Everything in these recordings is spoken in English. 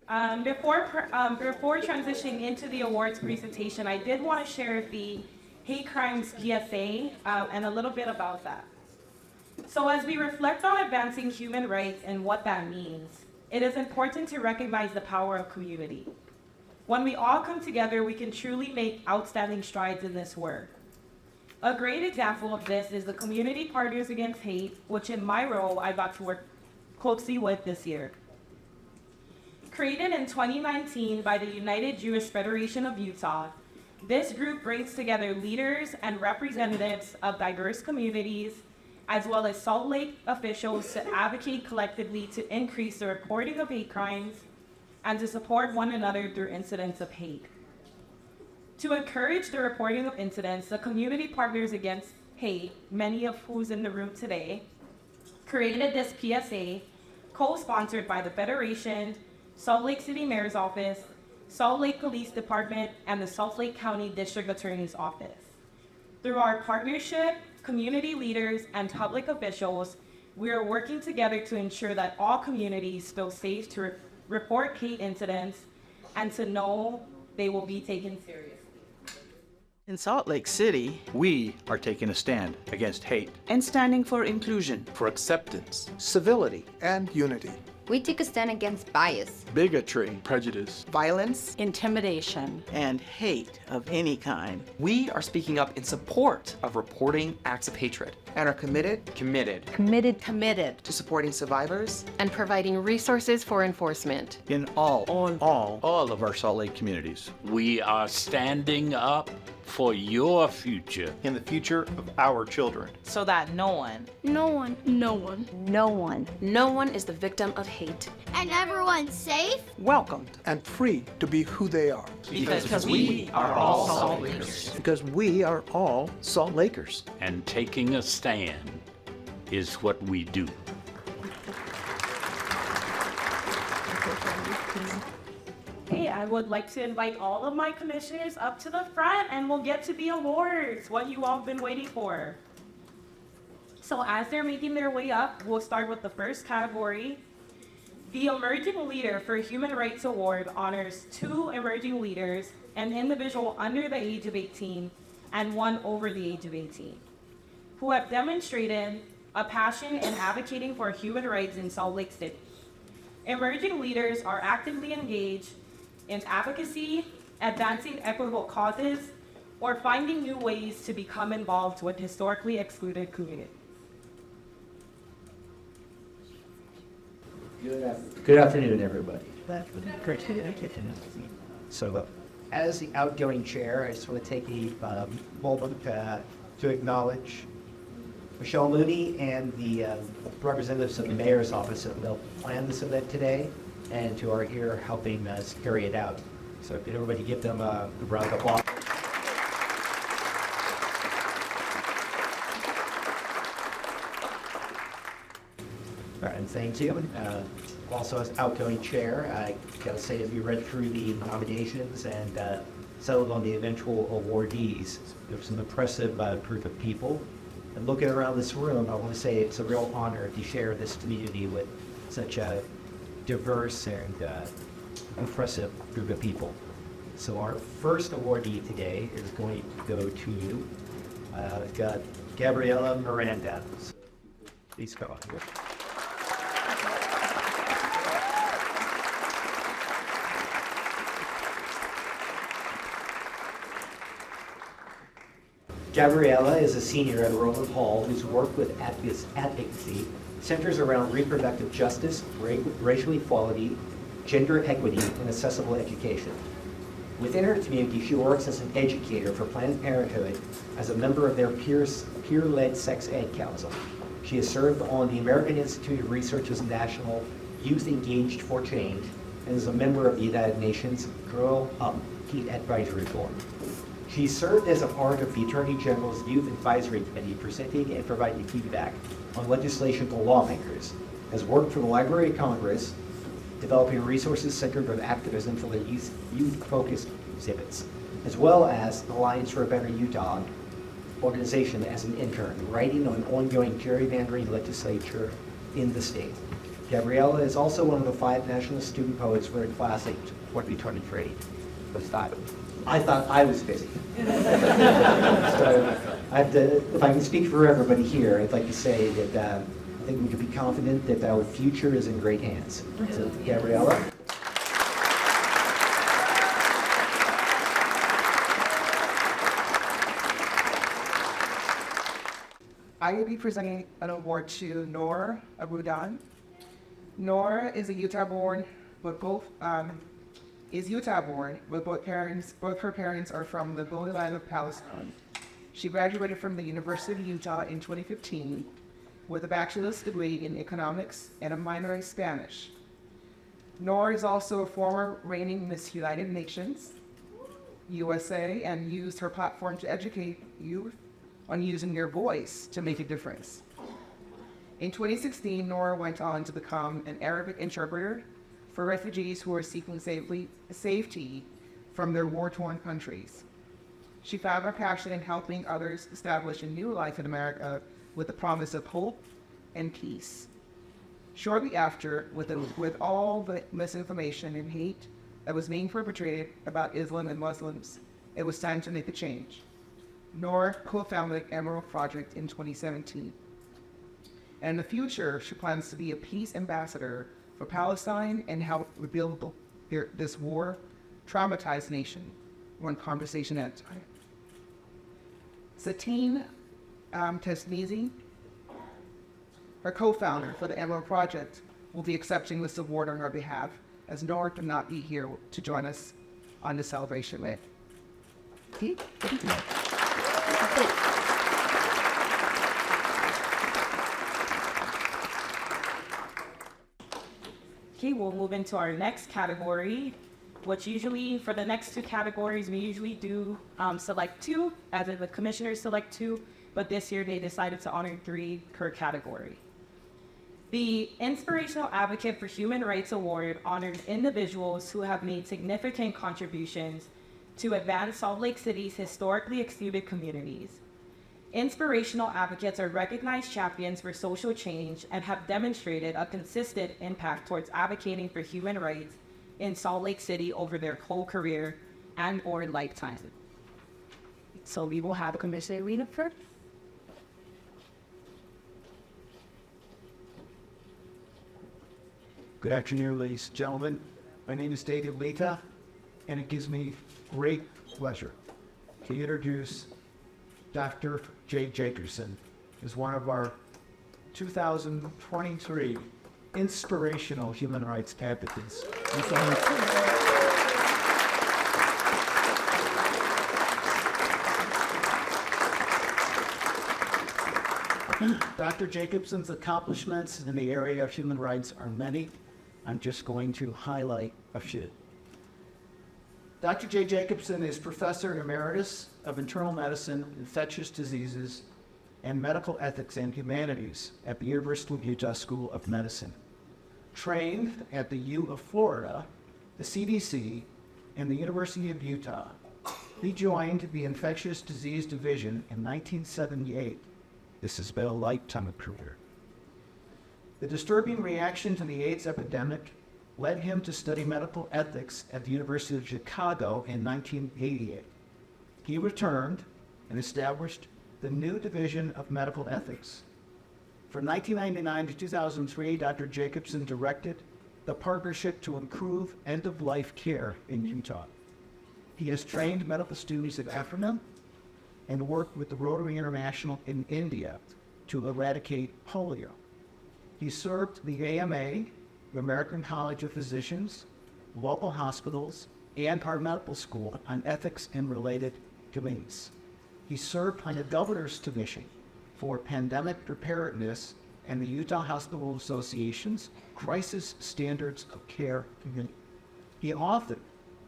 Before transitioning into the awards presentation, I did want to share the hate crimes PSA and a little bit about that. So as we reflect on advancing human rights and what that means, it is important to recognize the power of community. When we all come together, we can truly make outstanding strides in this work. A great example of this is the Community Partners Against Hate, which in my role I got to work closely with this year. Created in 2019 by the United Jewish Federation of Utah, this group brings together leaders and representatives of diverse communities, as well as Salt Lake officials to advocate collectively to increase the reporting of hate crimes and to support one another through incidents of hate. To encourage the reporting of incidents, the Community Partners Against Hate, many of who's in the room today, created this PSA, co-sponsored by the Federation, Salt Lake City Mayor's Office, Salt Lake Police Department, and the Salt Lake County District Attorney's Office. Through our partnership, community leaders, and public officials, we are working together to ensure that all communities feel safe to report hate incidents and to know they will be taken seriously. In Salt Lake City, we are taking a stand against hate and standing for inclusion, for acceptance, civility, and unity. We take a stand against bias, bigotry, prejudice, violence, intimidation, and hate of any kind. We are speaking up in support of reporting acts of hatred And are committed committed to supporting survivors and providing resources for enforcement in all of our Salt Lake communities. We are standing up for your future. In the future of our children. so that no one is the victim of hate. And everyone's safe, Welcomed, and free to be who they are. Because we are all Salt Lakers. Because we are all Salt Lakers. And taking a stand is what we do. Hey, I would like to invite all of my commissioners up to the front and we'll get to the awards, what you all have been waiting for. So as they're making their way up, we'll start with the first category. The Emerging Leader for Human Rights Award honors 2 emerging leaders, an individual under the age of 18 and one over the age of 18, who have demonstrated a passion in advocating for human rights in Salt Lake City. Emerging leaders are actively engaged in advocacy, advancing equitable causes, or finding new ways to become involved with historically excluded communities. Good afternoon, everybody. Great to get to know you. So, as the outgoing chair, I just want to take a moment to acknowledge Michelle Mooney and the representatives of the Mayor's Office that helped plan this event today, and who are here helping us carry it out. So, can everybody give them a round of applause? All right, and thank you. Also, as outgoing chair, I gotta say that we read through the nominations and settled on the eventual awardees. There's an impressive group of people. And looking around this room, I want to say it's a real honor to share this community with such a diverse and impressive group of people. So our first awardee today is going to go to you. I've got Gabriella Miranda. Please go on here. Gabriella is a senior at Rowland Hall whose work with advocacy centers around reproductive justice, racial equality, gender equity, and accessible education. Within her community, she works as an educator for Planned Parenthood as a member of their peer-led sex ed council. She has served on the American Institute of Research's National Youth Engaged for Change and is a member of the United Nations Grow Up Heat Advisory Board. She served as a part of the Attorney General's Youth Advisory Committee, presenting and providing feedback on legislation to lawmakers, has worked for the Library of Congress, developing resources centered on activism for the youth-focused exhibits, as well as the Alliance for a Better Utah organization as an intern, writing on ongoing gerrymandering legislature in the state. Gabriella is also one of the 5 national student poets for the class of 2023. I thought I was busy. So I have to, if I can speak for everybody here, I'd like to say that I think we can be confident that our future is in great hands. So, Gabriella. I will be presenting an award to Noor Abudan. Noor is a Utah-born, but both both her parents are from the Holy Land of Palestine. She graduated from the University of Utah in 2015 with a bachelor's degree in economics and a minor in Spanish. Noor is also a former reigning Miss United Nations, USA, and used her platform to educate youth on using their voice to make a difference. In 2016, Noor went on to become an Arabic interpreter for refugees who are seeking safety from their war-torn countries. She found her passion in helping others establish a new life in America with the promise of hope and peace. Shortly after, with all the misinformation and hate that was being perpetrated about Islam and Muslims, it was time to make a change. Noor co-founded Emerald Project in 2017. And in the future, she plans to be a peace ambassador for Palestine and help rebuild this war-traumatized nation. One conversation at a time. Satine Tesnizi, her co-founder for the Emerald Project, will be accepting this award on her behalf, as Noor could not be here to join us on the celebration day. Okay, we'll move into our next category, which usually, for the next 2 categories, we usually do select 2, as in the commissioners select 2, but this year they decided to honor 3 per category. The Inspirational Advocate for Human Rights Award honors individuals who have made significant contributions to advance Salt Lake City's historically excluded communities. Inspirational advocates are recognized champions for social change and have demonstrated a consistent impact towards advocating for human rights in Salt Lake City over their whole career and or lifetime. So we will have Commissioner Lena first. Good afternoon, ladies and gentlemen. My name is David Lita, and it gives me great pleasure to introduce Dr. Jay Jacobson as one of our 2023 inspirational human rights advocates. Dr. Jacobson's accomplishments in the area of human rights are many. I'm just going to highlight a few. Dr. Jay Jacobson is Professor Emeritus of Internal Medicine, Infectious Diseases, and Medical Ethics and Humanities at the University of Utah School of Medicine. Trained at the U of Florida, the CDC, and the University of Utah, he joined the Infectious Disease Division in 1978. This has been a lifetime career. The disturbing reaction to the AIDS epidemic led him to study medical ethics at the University of Chicago in 1988. He returned and established the new Division of Medical Ethics. From 1999 to 2003, Dr. Jacobson directed the Partnership to Improve End-of-Life Care in Utah. He has trained medical students at Ephrata and worked with the Rotary International in India to eradicate polio. He served the AMA, the American College of Physicians, local hospitals, and our medical school on ethics and related committees. He served on the Governor's Commission for Pandemic Preparedness and the Utah Hospital Association's Crisis Standards of Care Committee. He authored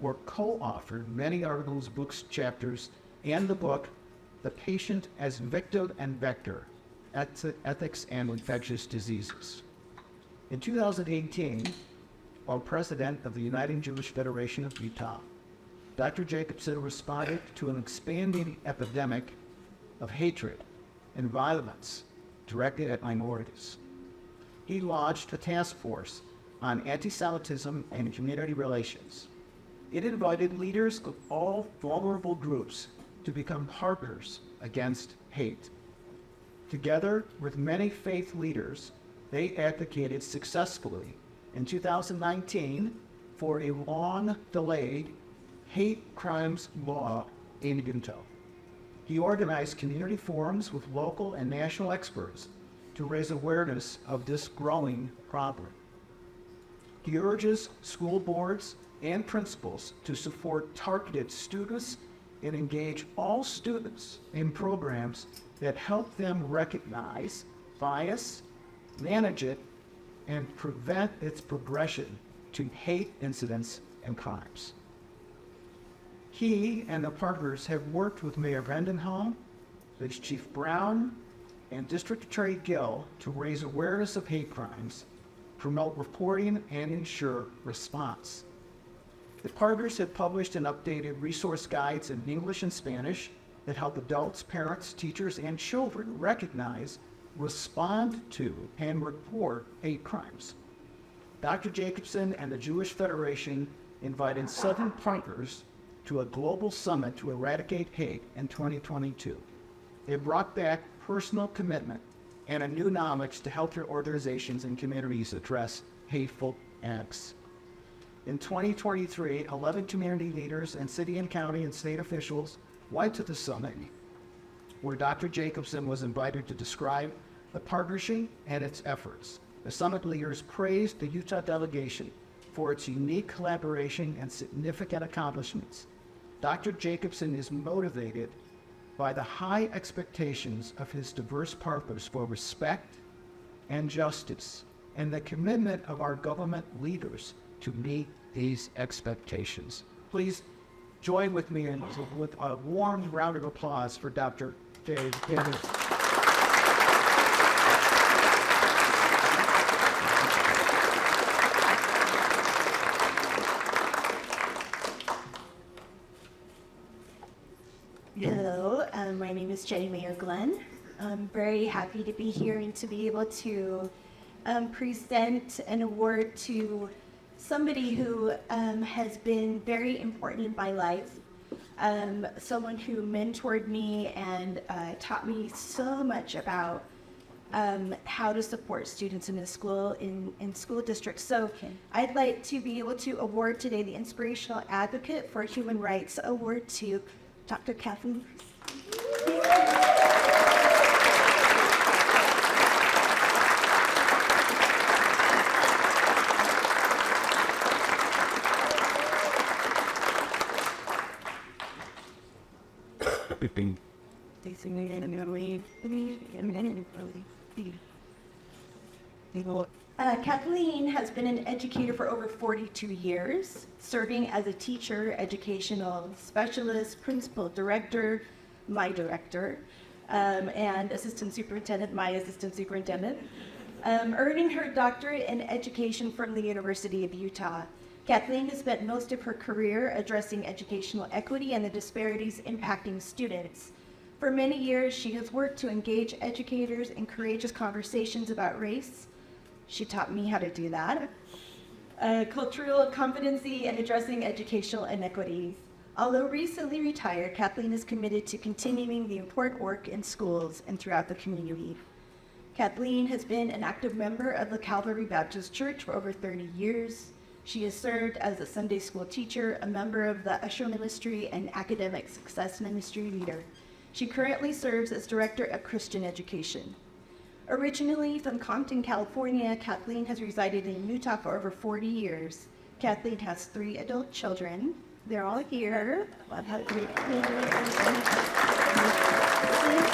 or co-authored many articles, books, chapters, and the book, The Patient as Victim and Vector, Ethics and Infectious Diseases. In 2018, while president of the United Jewish Federation of Utah, Dr. Jacobson responded to an expanding epidemic of hatred and violence directed at minorities. he launched a task force on anti-Semitism and community relations. It invited leaders of all vulnerable groups to become partners against hate. Together with many faith leaders, they advocated successfully in 2019 for a long-delayed hate crimes law in Utah. He organized community forums with local and national experts to raise awareness of this growing problem. He urges school boards and principals to support targeted students and engage all students in programs that help them recognize bias, manage it, and prevent its progression to hate incidents and crimes. He and the partners have worked with Mayor Mendenhall, Police Chief Brown, and District Attorney Gill to raise awareness of hate crimes, promote reporting, and ensure response. The partners have published and updated resource guides in English and Spanish that help adults, parents, teachers, and children recognize, respond to, and report hate crimes. Dr. Jacobson and the Jewish Federation invited 7 partners to a global summit to eradicate hate in 2022. They brought back personal commitment and a new knowledge to help their organizations and communities address hateful acts. In 2023, 11 community leaders and city and county and state officials went to the summit, where Dr. Jacobson was invited to describe the partnership and its efforts. The summit leaders praised the Utah delegation for its unique collaboration and significant accomplishments. Dr. Jacobson is motivated by the high expectations of his diverse partners for respect and justice, and the commitment of our government leaders to meet these expectations. Please join with me with a warm round of applause for Dr. Jacobson. Hello, my name is Jenny Mayor Glenn. I'm very happy to be here and to be able to present an award to somebody who has been very important in my life, someone who mentored me and taught me so much about how to support students in the school, in school districts. So I'd like to be able to award today the Inspirational Advocate for Human Rights Award to Dr. Kathleen. Kathleen has been an educator for over 42 years, serving as a teacher, educational specialist, principal director, my director, and assistant superintendent, my assistant superintendent, earning her doctorate in education from the University of Utah. Kathleen has spent most of her career addressing educational equity and the disparities impacting students. For many years, she has worked to engage educators in courageous conversations about race. She taught me how to do that. Cultural competency and addressing educational inequities. Although recently retired, Kathleen is committed to continuing the important work in schools and throughout the community. Kathleen has been an active member of the Calvary Baptist Church for over 30 years. She has served as a Sunday school teacher, a member of the Usher Ministry, and academic success ministry leader. She currently serves as Director of Christian Education. Originally from Compton, California, Kathleen has resided in Utah for over 40 years. Kathleen has 3 adult children. They're all here. 6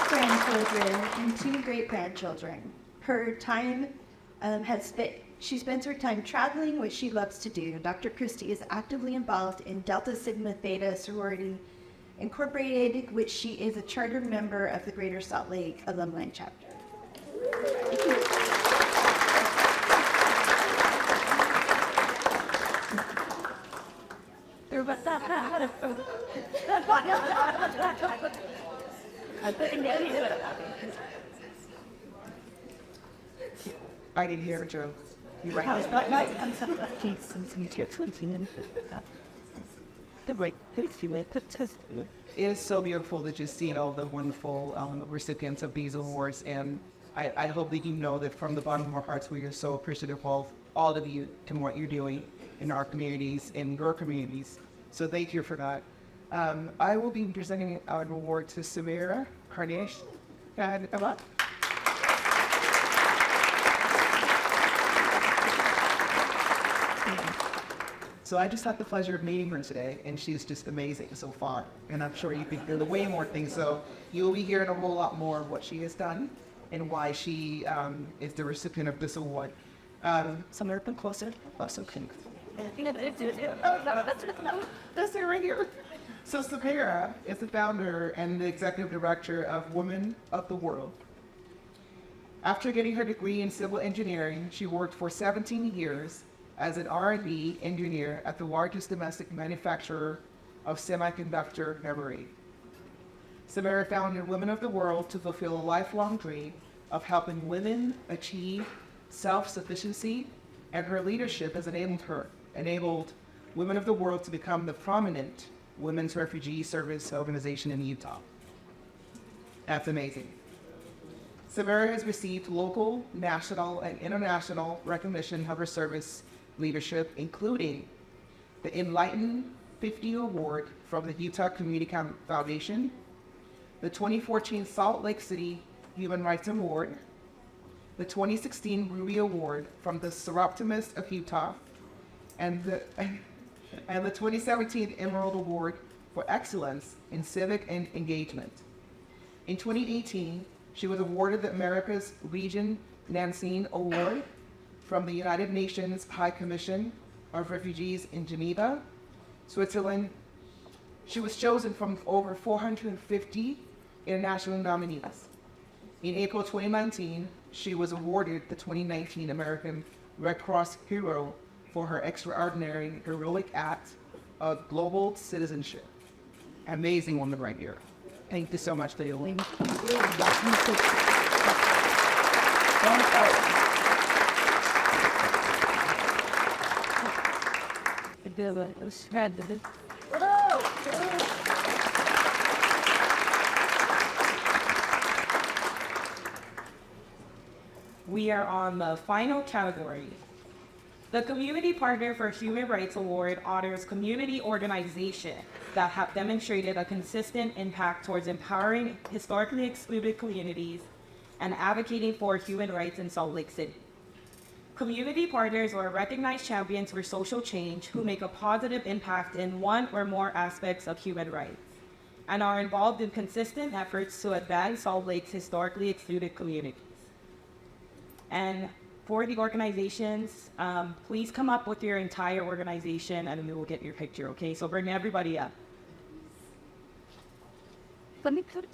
grandchildren and 2 great-grandchildren. Her time she spends her time traveling, which she loves to do. Dr. Christie is actively involved in Delta Sigma Theta Sorority Incorporated, which she is a charter member of the Greater Salt Lake Alumni Chapter. I didn't hear it, Joe. You're right. It is so beautiful to just see all the wonderful recipients of these awards, and I hope that you know that from the bottom of our hearts we are so appreciative of all of you and what you're doing in our communities, in your communities. So thank you for that. I will be presenting an award to Samira Karnesh. And come on. So I just had the pleasure of meeting her today, and she's just amazing so far. And I'm sure you can hear way more things. So you'll be hearing a whole lot more of what she has done and why she is the recipient of this award. Somewhere up and closer. Oh, so cute. That's it right here. So Samira is the founder and the executive director of Women of the World. After getting her degree in civil engineering, she worked for 17 years as an R&D engineer at the largest domestic manufacturer of semiconductor memory. Samira founded Women of the World to fulfill a lifelong dream of helping women achieve self-sufficiency, and her leadership has enabled Women of the World to become the prominent women's refugee service organization in Utah. That's amazing. Samira has received local, national, and international recognition of her service leadership, including the Enlighten 50 Award from the Utah Community Foundation, the 2014 Salt Lake City Human Rights Award, the 2016 Ruby Award from the Seroptimist of Utah, and the 2017 Emerald Award for Excellence in Civic and Engagement. In 2018, she was awarded the America's Legion Nancine Award from the United Nations High Commission of Refugees in Geneva, Switzerland. She was chosen from over 450 international nominees. In April 2019, she was awarded the 2019 American Red Cross Hero for her extraordinary heroic act of global citizenship. Amazing woman right here. Thank you so much, Theo. We are on the final category. The Community Partner for Human Rights Award honors community organizations that have demonstrated a consistent impact towards empowering historically excluded communities and advocating for human rights in Salt Lake City. Community partners are recognized champions for social change who make a positive impact in one or more aspects of human rights and are involved in consistent efforts to advance Salt Lake's historically excluded communities. And for the organizations, please come up with your entire organization and we will get your picture, okay? So bring everybody up. Let me put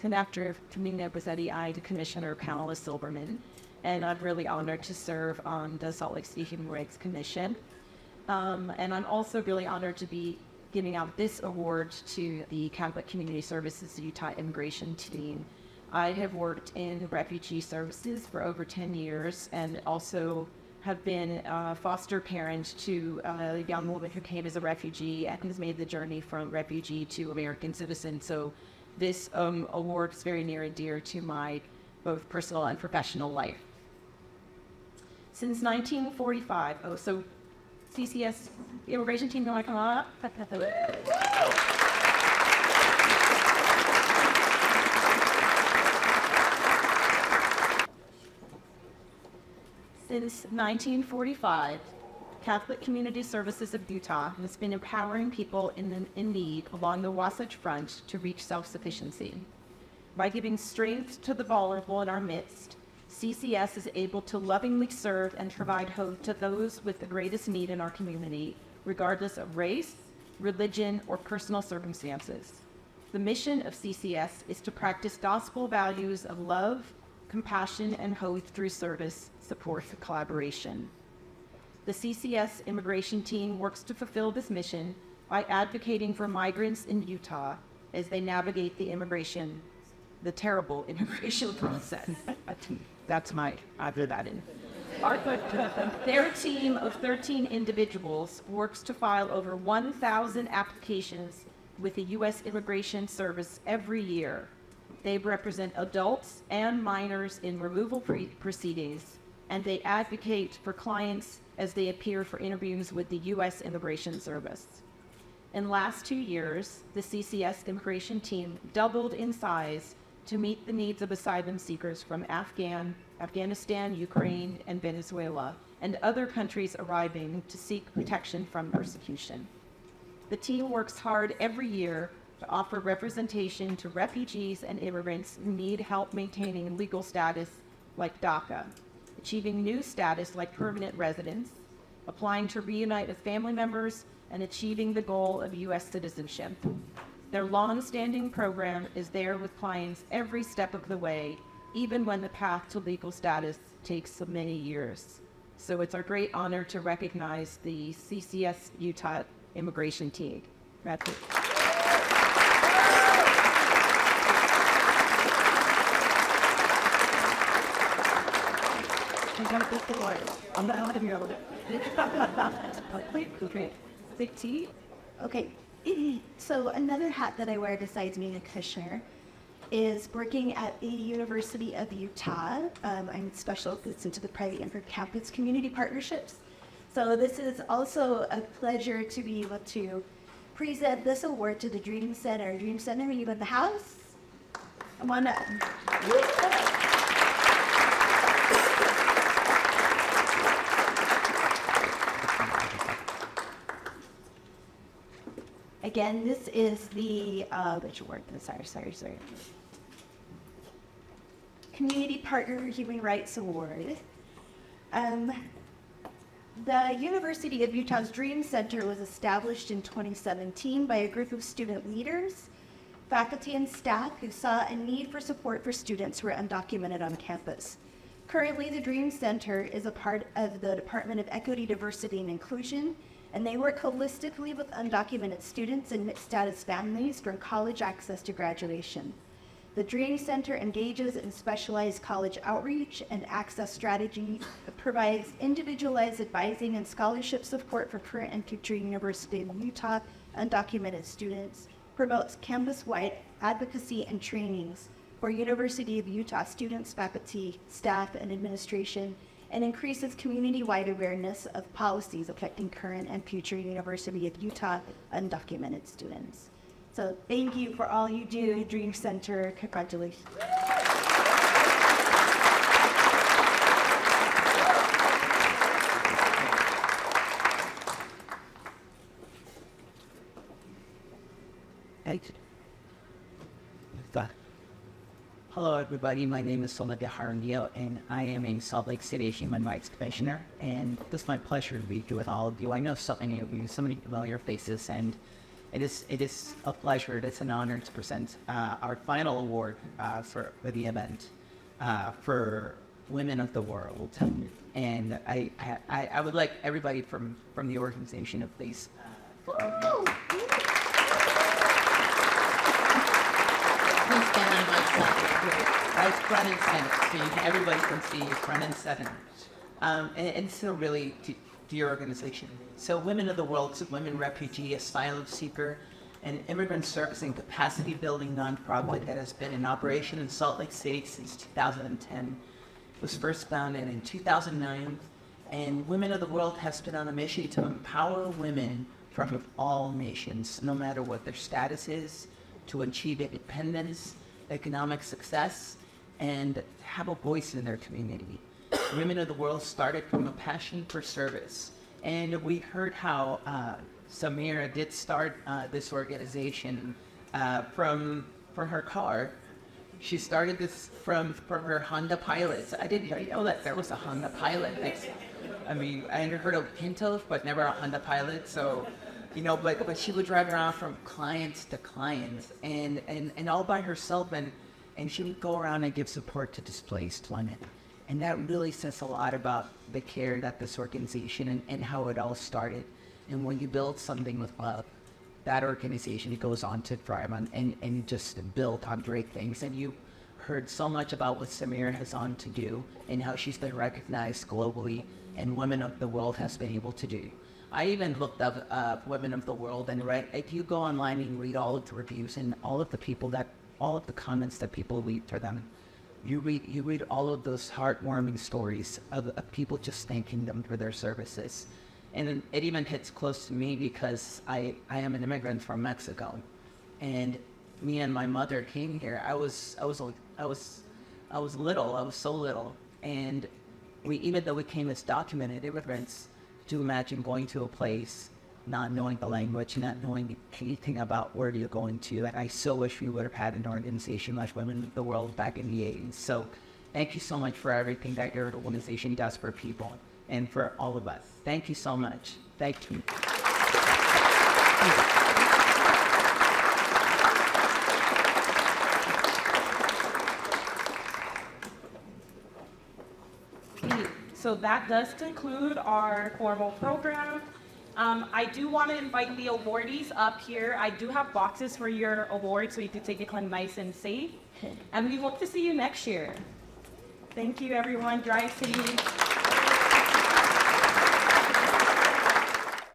And after coming up with Eddie, I, the Commissioner Pamela Silberman, and I'm really honored to serve on the Salt Lake City Human Rights Commission. And I'm also really honored to be giving out this award to the Catholic Community Services Utah Immigration Team. I have worked in refugee services for over 10 years and also have been a foster parent to a young woman who came as a refugee and has made the journey from refugee to American citizen. So this award is very near and dear to my both personal and professional life. Since 1945, so CCS immigration team, you want to come up? Since 1945, Catholic Community Services of Utah has been empowering people in need along the Wasatch Front to reach self-sufficiency. By giving strength to the vulnerable in our midst, CCS is able to lovingly serve and provide hope to those with the greatest need in our community, regardless of race, religion, or personal circumstances. The mission of CCS is to practice gospel values of love, compassion, and hope through service, support, and collaboration. The CCS immigration team works to fulfill this mission by advocating for migrants in Utah as they navigate the terrible immigration process. I drew that in. Their team of 13 individuals works to file over 1,000 applications with the U.S. Immigration Service every year. They represent adults and minors in removal proceedings, and they advocate for clients as they appear for interviews with the U.S. Immigration Service. In the last 2 years, the CCS immigration team doubled in size to meet the needs of asylum seekers from Afghanistan, Ukraine, and Venezuela, and other countries arriving to seek protection from persecution. The team works hard every year to offer representation to refugees and immigrants who need help maintaining legal status like DACA, achieving new status like permanent residence, applying to reunite with family members, and achieving the goal of U.S. citizenship. Their long-standing program is there with clients every step of the way, even when the path to legal status takes so many years. So it's our great honor to recognize the CCS Utah immigration team. That's it. I'm not going to be able to. Big T. Okay, so another hat that I wear besides being a Kushner is working at the University of Utah. I'm special assistant to the private and campus community partnerships. So this is also a pleasure to be able to present this award to the Dream Center. Dream Center, are you in the house? Come on up. Again, this is the, sorry. Community Partner Human Rights Award. The University of Utah's Dream Center was established in 2017 by a group of student leaders, faculty, and staff who saw a need for support for students who are undocumented on campus. Currently, the Dream Center is a part of the Department of Equity, Diversity, and Inclusion, and they work holistically with undocumented students and mixed-status families from college access to graduation. The Dream Center engages in specialized college outreach and access strategy, provides individualized advising and scholarship support for current and future University of Utah undocumented students, promotes campus-wide advocacy and trainings for University of Utah students, faculty, staff, and administration, and increases community-wide awareness of policies affecting current and future University of Utah undocumented students. So thank you for all you do, Dream Center. Congratulations. Hello, everybody. My name is Solid Jaramillo, and I am a Salt Lake City Human Rights Commissioner. And it's my pleasure to be here with all of you. I know so many of you, so many familiar faces, and it is a pleasure. It's an honor to present our final award for the event for Women of the World. And I would like everybody from the organization to please. Please stand on my side. Right front and center, so everybody can see you front and center. And so really to your organization. So Women of the World is a women refugee, asylum seeker, and immigrant service and capacity building nonprofit that has been in operation in Salt Lake City since 2010. It was first founded in 2009, and Women of the World has been on a mission to empower women from all nations, no matter what their status is, to achieve independence, economic success, and have a voice in their community. Women of the World started from a passion for service. And we heard how Samira did start this organization from her car. She started this from her Honda Pilot. I didn't know that there was a Honda Pilot. I mean, I had heard of Pinto, but never a Honda Pilot. So, you know, but she would drive around from clients to clients and all by herself, and she would go around and give support to displaced women. And that really says a lot about the care that this organization and how it all started. And when you build something with love, that organization goes on to thrive on and just build on great things. And you heard so much about what Samir has on to do and how she's been recognized globally and Women of the World has been able to do. I even looked up Women of the World and read, if you go online and read all of the reviews and all of the comments that people leave to them, you read all of those heartwarming stories of people just thanking them for their services. And it even hits close to me because I am an immigrant from Mexico, and me and my mother came here. I was little. I was so little, and even though we came as documented immigrants, to imagine going to a place, not knowing the language, not knowing anything about where you're going to. And I so wish we would have had an organization like Women of the World back in the 80s. So thank you so much for everything that your organization does for people and for all of us. Thank you so much. Thank you. So that does conclude our formal program. I do want to invite the awardees up here. I do have boxes for your awards so you can take it nice and safe. And we hope to see you next year. Thank you, everyone. Drive safe.